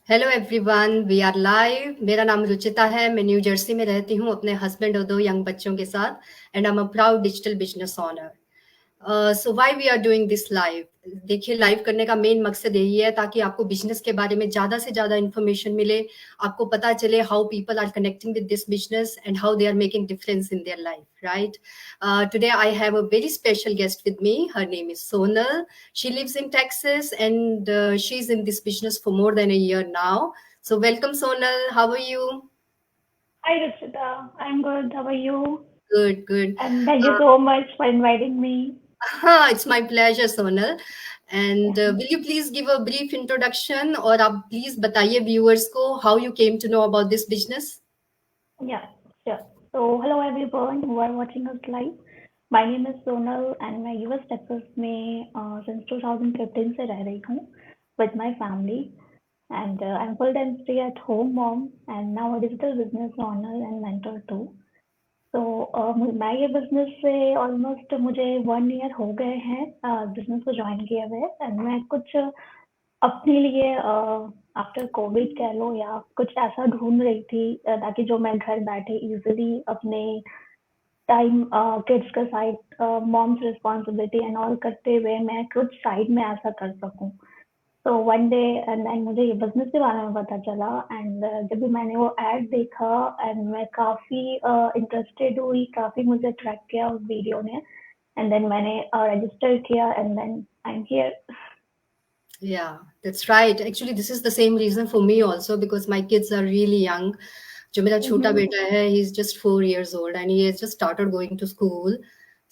Hello everyone, we are live. मेरा नाम रुचिता है। मैं न्यू जर्सी में रहती हूँ अपने हस्बैंड और 2 यंग बच्चों के साथ। And I am a proud digital business owner. So why we are doing this live? देखिए, लाइव करने का मेन मकसद यही है ताकि आपको बिजनेस के बारे में ज़्यादा से ज़्यादा इन्फॉर्मेशन मिले। आपको पता चले how people are connecting with this business and how they are making difference in their life, right? Today I have a very special guest with me. Her name is Sonal. She lives in Texas and she's in this business for more than a year now. So welcome, Sonal. How are you? Hi, Ruchita. I'm good. How are you? Good, good. And thank you so much for inviting me. It's my pleasure, Sonal. And will you please give a brief introduction, और आप please बताइए viewers को how you came to know about this business? Yeah, sure. So, hello everyone who are watching us live. My name is Sonal and मैं US Texas में since 2015 से रह रही हूँ with my family. And I'm full-time stay-at-home mom and now a digital business owner and mentor too. तो मैं ये business से ऑलमोस्ट मुझे 1 ईयर हो गए हैं बिजनेस को ज्वाइन किए हुए एंड मैं कुछ अपने लिए आफ्टर कोविड कह लो या कुछ ऐसा ढूंढ रही थी ताकि जो मैं घर बैठे इजीली अपने टाइम किड्स का side moms responsibility and all करते हुए मैं कुछ साइड में ऐसा कर सकूं तो वन डे एंड देन मुझे ये बिजनेस के बारे में पता चला एंड जब भी मैंने वो एड देखा एंड मैं काफ़ी इंटरेस्टेड हुई काफ़ी मुझे अट्रैक्ट किया उस वीडियो ने एंड देन मैंने रजिस्टर किया and then I am here Yeah, that's right. Actually, this is the same reason for me also because my kids are really young. जो मेरा छोटा बेटा है, he's just 4 years old and he has just started going to school.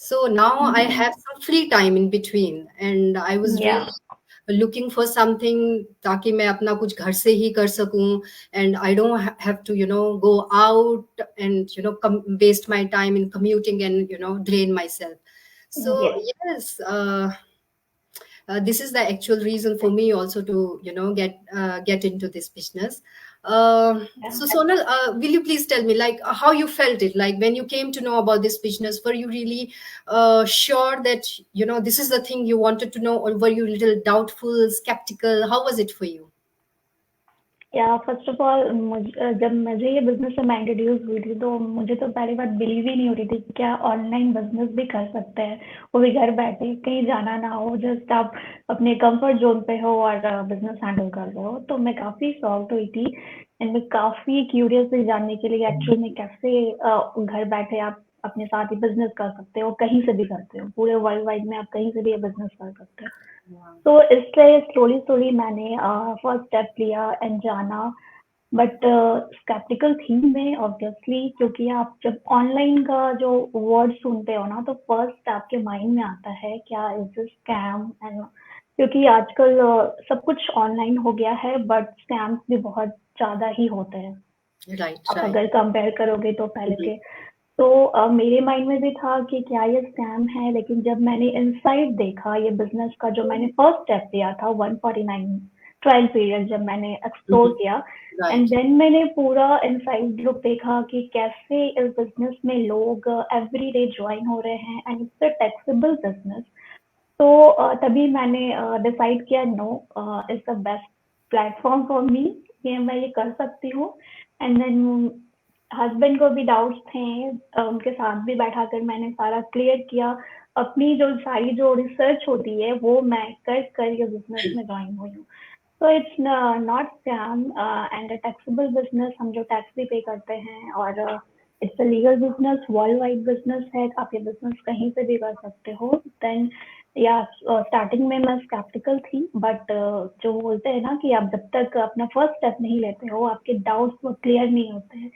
So now I have some free time in between, and I was या really looking for something ताकि मैं अपना कुछ घर से ही कर सकूं, and I don't have to go out and waste my time in commuting and drain myself. So yes yes, this is the actual reason for me also to get into this business. So Sonal, will you please tell me like how you felt it, like when you came to know about this business? Were you really sure that this is the thing you wanted to know, or were you a little doubtful, skeptical? How was it for you? या first of all जब मुझे ये business से मैं introduce हुई थी तो मुझे तो पहली बात बिलीव ही नहीं हो रही थी कि क्या ऑनलाइन बिजनेस भी कर सकते हैं वो भी घर बैठे कहीं जाना ना हो जस्ट आप अपने कंफर्ट जोन पे हो और बिजनेस हैंडल कर रहे हो तो मैं काफ़ी शॉक्ड हुई थी एंड मैं काफ़ी क्यूरियस थी जानने के लिए एक्चुअली में कैसे घर बैठे आप अपने साथ ही बिजनेस कर सकते हो कहीं से भी करते हो पूरे वर्ल्ड वाइड में आप कहीं से भी ये बिजनेस कर सकते हो Wow. तो इसलिए स्लोली स्लोली मैंने फर्स्ट स्टेप लिया एंड जाना बट स्केप्टिकल थी मैं ऑब्वियसली क्योंकि आप जब ऑनलाइन का जो वर्ड सुनते हो ना तो फर्स्ट आपके माइंड में आता है क्या इज दिस स्कैम एंड क्योंकि आजकल सब कुछ ऑनलाइन हो गया है बट स्कैम्स भी बहुत ज़्यादा ही होते हैं Right, आप right. अगर कंपेयर करोगे तो पहले Mhm. के तो मेरे माइंड में भी था कि क्या ये स्कैम है लेकिन जब मैंने इनसाइड देखा ये बिजनेस का जो मैंने फर्स्ट स्टेप लिया था 149 ट्रायल पीरियड जब मैंने एक्सप्लोर Mhm. किया एंड Right. देन मैंने पूरा इनसाइड लुक देखा कि कैसे इस बिजनेस में लोग एवरी डे ज्वाइन हो रहे हैं and it's a taxable business तो तभी मैंने डिसाइड किया no is the best platform for me कि मैं ये कर सकती हूँ एंड देन हस्बैंड को भी डाउट्स थे उनके साथ भी बैठा कर मैंने सारा क्लियर किया अपनी जो सारी जो रिसर्च होती है वो मैं कर कर ये बिजनेस में ज्वाइन हुई हूँ तो it's not scam and a taxable business हम जो टैक्स भी पे करते हैं और it's a legal business world wide business है आप ये बिजनेस कहीं से भी कर सकते हो देन या स्टार्टिंग में मैं स्केप्टिकल थी बट जो बोलते हैं ना कि आप जब तक अपना फर्स्ट स्टेप नहीं लेते हो आपके डाउट्स वो क्लियर नहीं होते हैं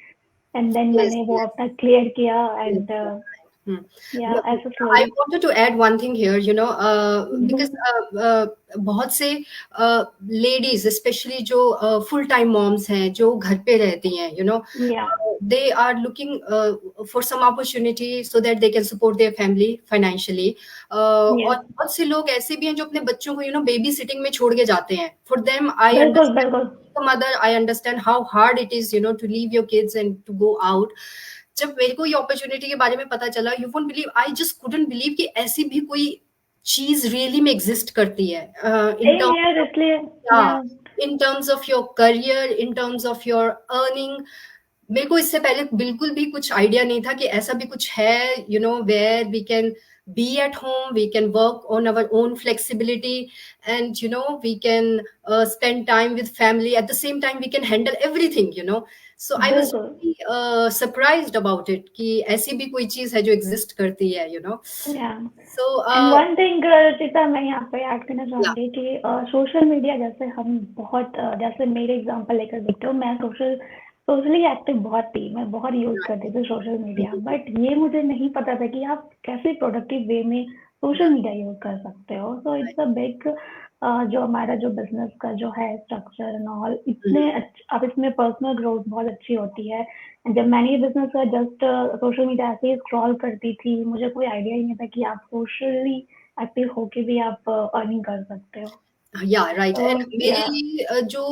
एंड देन Yes, मैंने वो yes. अपना क्लियर किया Yes, एंड yes. Hmm. या No, ऐसा I slowly wanted to add one thing here, because बहुत से लेडीज स्पेशली जो फुल टाइम मॉम्स हैं जो घर पे रहती हैं, या they are looking for some opportunity so that they can support their family financially. और यस बहुत से लोग ऐसे भी हैं जो अपने बच्चों को बेबी सिटिंग में छोड़ के जाते हैं. For them, I बिल्कुल understand. बिल्कुल A mother, I understand how hard it is, to leave your kids and to go out. जब मेरे को ये अपॉर्चुनिटी के बारे में पता चला, you won't believe, I just couldn't believe कि ऐसी भी कोई चीज रियली में एग्जिस्ट करती है इन सेम टर्म्स यार ऑफ, इसलिए या या in terms of your career, in terms of your earning, मेरे को इससे पहले बिल्कुल भी कुछ आइडिया नहीं था कि ऐसा भी कुछ है, you know, where we can be at home, we can work on our own flexibility, and you know, we can spend time with family at the same time, we can handle everything, you know. So I was बिल्कुल। really surprised about it कि ऐसी भी कोई चीज है जो exist करती है, you know. या So and one thing Ruchita, मैं यहाँ पे ऐड करना yeah, चाहूंगी कि सोशल मीडिया जैसे हम बहुत जैसे मेरे एग्जांपल लेकर देखते हो, मैं सोशली एक्टिव बहुत थी, मैं बहुत यूज करती थी सोशल मीडिया, बट ये मुझे नहीं पता था कि आप कैसे प्रोडक्टिव वे में सोशल yeah, मीडिया यूज कर सकते हो। सो इट्स अ बिग जो हमारा जो बिजनेस का जो है स्ट्रक्चर एंड ऑल, इतने अब इसमें पर्सनल ग्रोथ बहुत अच्छी होती है। जब मैंने ये बिजनेस का जस्ट सोशल मीडिया ऐसे ही स्क्रॉल करती थी, मुझे कोई आइडिया ही नहीं था कि आप सोशली एक्टिव होके भी आप अर्निंग कर सकते हो। yeah, right. तो And मेरे या लिए जो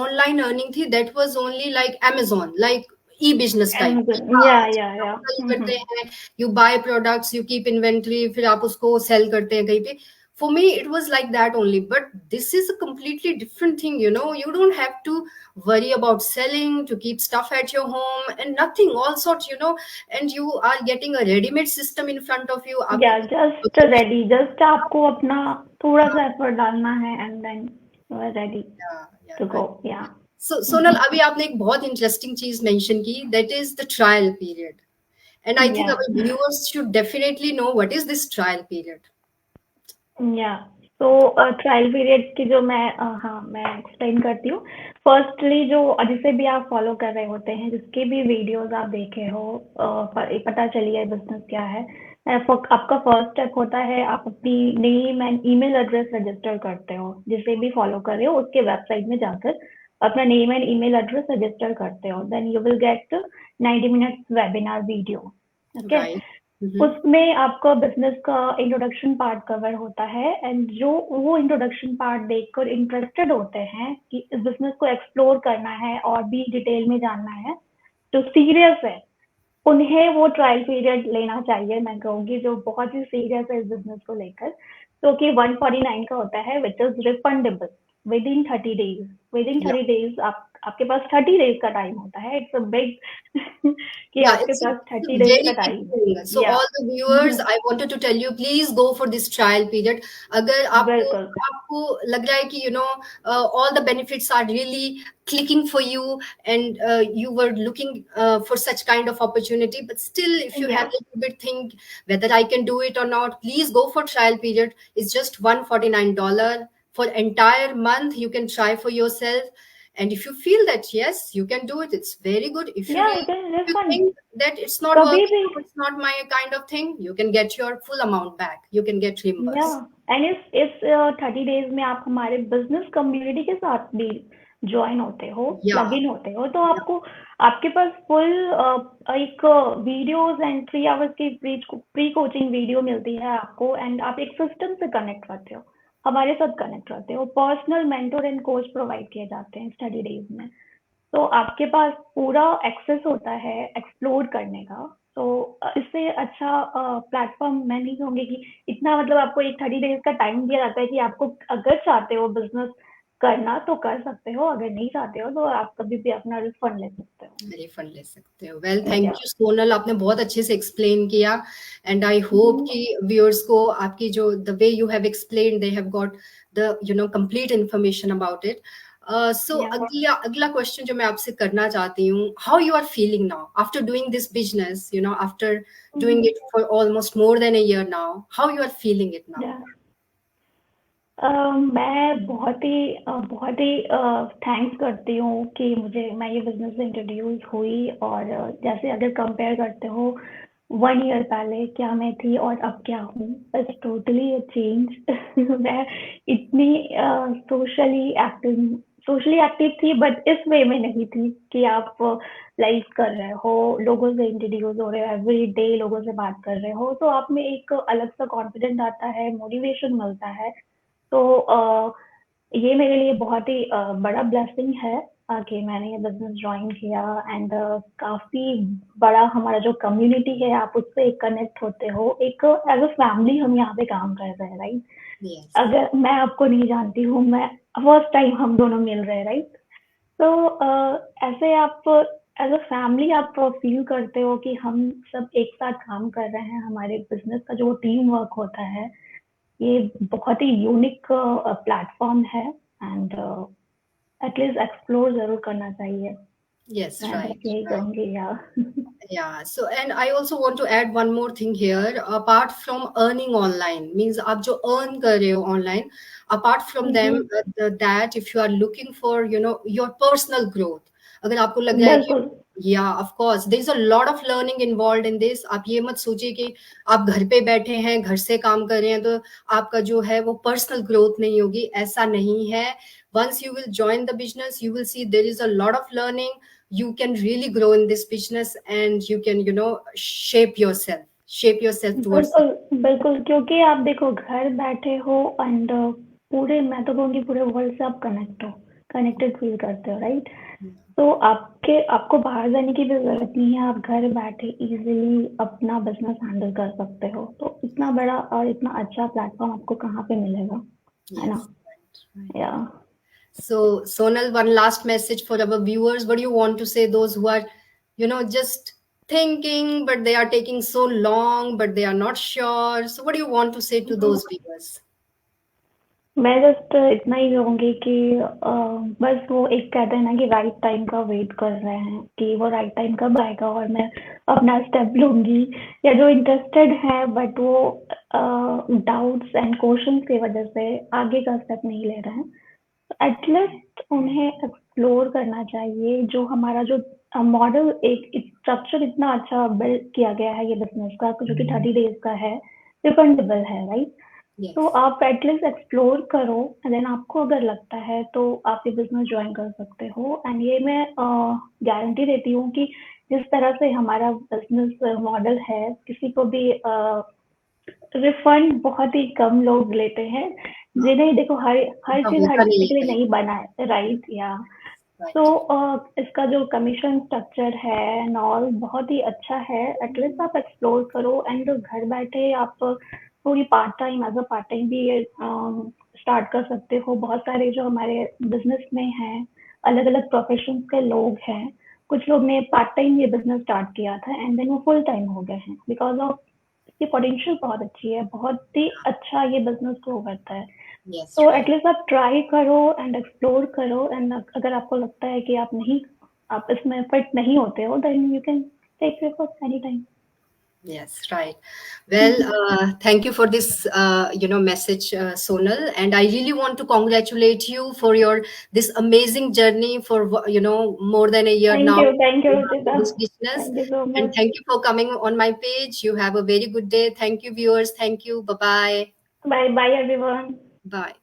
ऑनलाइन अर्निंग थी, that was only like Amazon, like e-business type. Amazon, हाँ, या आप सेल करते हैं, you buy products, you keep inventory, फिर आप उसको सेल करते हैं कहीं पे. For me, it was like that only. But this is a completely different thing, you know. You don't have to worry about selling, to keep stuff at your home and nothing, all sorts, you know. And you are getting a ready-made system in front of you. आपके just ready, just आपको अपना थोड़ा सा effort डालना है and then you are ready yeah, yeah, to go. right. या So Sonal, अभी आपने एक बहुत इंटरेस्टिंग चीज मेंशन की, that is the trial period. And I think या our viewers should definitely know what is this trial period. या तो ट्रायल पीरियड की जो हाँ मैं एक्सप्लेन करती हूँ। फर्स्टली जो जिसे भी आप फॉलो कर रहे होते हैं, जिसके भी वीडियोस आप देखे हो, पता चली है बिजनेस क्या है, आपका फर्स्ट स्टेप होता है आप अपनी name and email address register करते हो। जिसे भी फॉलो कर रहे हो उसके वेबसाइट में जाकर अपना name and email address register करते हो, then you will get 90 minutes webinar video. Okay, Right. Mm-hmm. उसमें आपका बिजनेस का इंट्रोडक्शन पार्ट कवर होता है, एंड जो वो इंट्रोडक्शन पार्ट देखकर इंटरेस्टेड होते हैं कि इस बिजनेस को एक्सप्लोर करना है और भी डिटेल में जानना है, जो सीरियस है, उन्हें वो ट्रायल पीरियड लेना चाहिए। मैं कहूँगी जो बहुत ही सीरियस है इस बिजनेस को लेकर, तो कि 149 का होता है, which is refundable with in 30 days. With in Yeah. 30 days आपके पास 30 डेज का टाइम होता है। इट्स अ बिग कि Yeah, आपके it's पास 30 डेज very का big टाइम thing. है। So या all the viewers, I wanted to tell you, please go for this trial period. अगर आपको बिल्कुल। आपको लग रहा है कि you know all the benefits are really clicking for you, and you were looking for such kind of opportunity, but still if you या have a little bit think whether I can do it or not, please go for trial period. It's just $149 for entire month. You can try for yourself. And if you feel that yes, you can do it, it's very good. If you या really, it is if you refund think that it's not कभी working भी। or it's not my kind of thing, you can get your full amount back. You can get या reimbursed. And इस 30 days में आप हमारे business community के साथ भी ज्वाइन होते हो, Yeah, प्लग इन होते हो, तो yeah, आपको आपके पास फुल एक वीडियोस एंड 3 आवर्स की प्री कोचिंग वीडियो मिलती है आपको, एंड आप एक सिस्टम से कनेक्ट करते हो, हमारे साथ कनेक्ट करते हो। Personal mentor and coach provide किए जाते हैं स्टडी डेज में, तो आपके पास पूरा एक्सेस होता है एक्सप्लोर करने का। तो इससे अच्छा प्लेटफॉर्म मैं नहीं कहूँगी कि इतना, मतलब आपको एक 30 डेज का टाइम दिया जाता है कि आपको अगर चाहते हो बिजनेस करना तो कर सकते हो, अगर नहीं चाहते हो तो आप कभी भी अपना रिफंड ले सकते हो। रिफंड ले सकते हो। वेल, थैंक या यू सोनल, आपने बहुत अच्छे से एक्सप्लेन किया, एंड आई होप कि व्यूअर्स को आपकी जो the way you have explain, they have got the you know complete information about it. So yeah अगला क्वेश्चन जो मैं आपसे करना चाहती हूँ, how you are feeling now after doing this business, you know after doing it for almost more than a year now, how you are feeling it now? या मैं बहुत ही थैंक्स करती हूँ कि मैं ये बिजनेस से इंट्रोड्यूस हुई, और जैसे अगर कंपेयर करते हो 1 ईयर पहले क्या मैं थी और अब क्या हूँ, इट्स टोटली अ चेंज। मैं इतनी सोशली एक्टिव थी, बट इस वे में नहीं थी कि आप लाइफ कर रहे हो, लोगों से इंट्रोड्यूस हो रहे हो, एवरी डे लोगों से बात कर रहे हो, तो आप में एक अलग सा कॉन्फिडेंट आता है, मोटिवेशन मिलता है। तो ये मेरे लिए बहुत ही बड़ा ब्लेसिंग है कि मैंने ये बिजनेस ज्वाइन किया, एंड काफी बड़ा हमारा जो कम्युनिटी है, आप उससे कनेक्ट होते हो, एक एज अ फैमिली हम यहाँ पे काम कर रहे हैं, राइट? Yes. अगर मैं आपको नहीं जानती हूँ, मैं फर्स्ट टाइम हम दोनों मिल रहे हैं, राइट? तो ऐसे आप एज अ फैमिली आप फील करते हो कि हम सब एक साथ काम कर रहे हैं, हमारे बिजनेस का जो टीम वर्क होता है, ये बहुत ही यूनिक प्लेटफॉर्म है, एंड एटलीस्ट एक्सप्लोर जरूर करना चाहिए। Yes, मैं बस right, यही right. कहूंगी यार। Yeah. So, and I also want to add one more thing here. Apart from earning online, means आप जो earn कर रहे हो online, apart from them, that if you are looking for, your personal growth, अगर आपको लग रहा है कि बिल्कुल। yeah, of course, there is a lot of learning involved in this. आप ये मत सोचिए कि आप घर पे बैठे हैं, घर से काम कर रहे हैं, तो आपका जो है वो personal growth नहीं होगी, ऐसा नहीं है. Once you will join the business, you will see there is a lot of learning. You can really grow in this business, and you can shape yourself towards it. बिल्कुल बिल्कुल, क्योंकि आप देखो घर बैठे हो एंड पूरे, मैं तो कहूँगी पूरे वर्ल्ड से आप कनेक्टेड फील करते हो, राइट? तो आपको बाहर जाने की भी जरूरत नहीं है, आप घर बैठे इजीली अपना बिजनेस हैंडल कर सकते हो। तो इतना बड़ा और इतना अच्छा प्लेटफॉर्म आपको कहाँ पे मिलेगा, है ना? Yes, right, right. या So, Sonal, one last message for our viewers. What do you want to say, those who are just thinking, but they are taking so long, but they are not sure? So what do you want to say to those viewers? मैं just इतना ही कहूंगी कि बस वो एक कहते हैं ना कि राइट टाइम का वेट कर रहे हैं कि वो राइट टाइम कब आएगा और मैं अपना स्टेप लूंगी, या जो इंटरेस्टेड है बट वो डाउट्स एंड क्वेश्चंस की वजह से आगे का स्टेप नहीं ले रहे हैं, एटलीस्ट उन्हें एक्सप्लोर करना चाहिए। जो हमारा जो मॉडल, एक स्ट्रक्चर इतना अच्छा बिल्ड किया गया है ये बिजनेस का, जो कि 30 डेज का है, रिफंडेबल है, राइट? Yes. तो आप एटलीस्ट एक्सप्लोर करो, एंड देन आपको अगर लगता है तो आप ये बिजनेस ज्वाइन कर सकते हो। एंड ये मैं गारंटी देती हूँ कि जिस तरह से हमारा बिजनेस मॉडल है, किसी को भी रिफंड बहुत ही कम लोग लेते हैं, जिन्हें देखो हर ऐसा चीज हर होता नहीं किसी के लिए है. नहीं बना है, राइट? या तो Right. इसका जो कमीशन स्ट्रक्चर है एंड ऑल बहुत ही अच्छा है। एटलीस्ट आप एक्सप्लोर करो, एंड घर बैठे आप थोड़ी पार्ट टाइम भी स्टार्ट कर सकते हो। बहुत सारे जो हमारे बिजनेस में हैं, अलग अलग प्रोफेशन के लोग हैं, कुछ लोग ने पार्ट टाइम ये बिजनेस स्टार्ट किया था एंड देन वो फुल टाइम हो गए हैं, बिकॉज ऑफ इसकी पोटेंशियल बहुत अच्छी है, बहुत ही अच्छा ये बिजनेस ग्रो करता है। Yes, तो right. एटलीस्ट आप ट्राई करो एंड एक्सप्लोर करो, एंड अगर आपको लगता है कि आप इसमें फिट नहीं होते हो, then you can take your any time. Yes, right. Well, thank you for this, message, Sonal, and I really want to congratulate you for this amazing journey for more than a year now thank you in Ruchita, this business. Thank you so And much. thank you for coming on my page. You have a very good day. Thank you, viewers. Thank you. Bye-bye. Bye bye everyone. Bye.